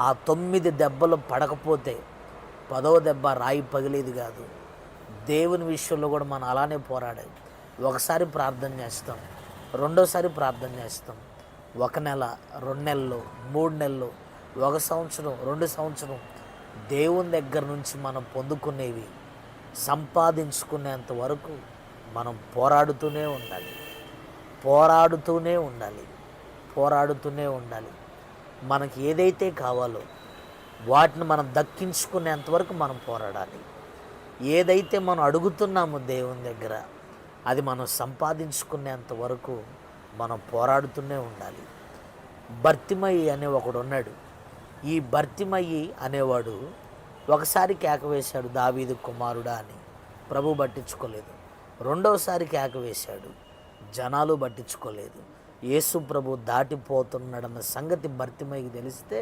ఆ 9 దెబ్బలు పడకపోతే 10వ దెబ్బ రాయి పగిలేది కాదు. దేవుని విషయంలో కూడా మనం అలానే పోరాడాలి. ఒకసారి ప్రార్థన చేస్తాం, రెండోసారి ప్రార్థన చేస్తాం. 1 నెల, 2 నెలలు, 3 నెలలు, 1 సంవత్సరం, 2 సంవత్సరం దేవుని దగ్గర నుంచి మనం పొందుకునేవి సంపాదించుకునేంత వరకు మనం పోరాడుతూనే ఉండాలి, పోరాడుతూనే ఉండాలి, పోరాడుతూనే ఉండాలి. మనకి ఏదైతే కావాలో వాటిని మనం దక్కించుకునేంత వరకు మనం పోరాడాలి. ఏదైతే మనం అడుగుతున్నామో దేవుని దగ్గర అది మనం సంపాదించుకునేంత వరకు మనం పోరాడుతూనే ఉండాలి. భర్తిమయి అనే ఒకడు ఉన్నాడు. ఈ భర్తిమయి అనేవాడు ఒకసారి కేక వేశాడు, దావీదు కుమారుడా అని. ప్రభు పట్టించుకోలేదు. రెండవసారి కేక వేశాడు, జనాలు పట్టించుకోలేదు. యేసు ప్రభు దాటిపోతున్నాడన్న సంగతి భర్తిమయికి తెలిస్తే